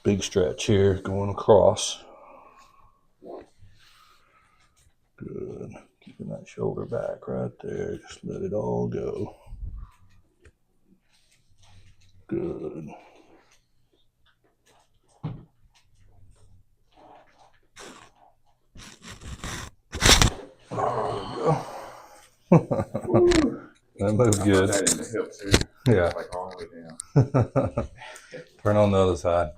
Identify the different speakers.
Speaker 1: Big stretch here going across. Good. Keeping that shoulder back right there. Just let it all go. Good. That moved good.
Speaker 2: That in the hip too.
Speaker 1: Yeah.
Speaker 2: Like all the way down.
Speaker 1: Turn on the other side.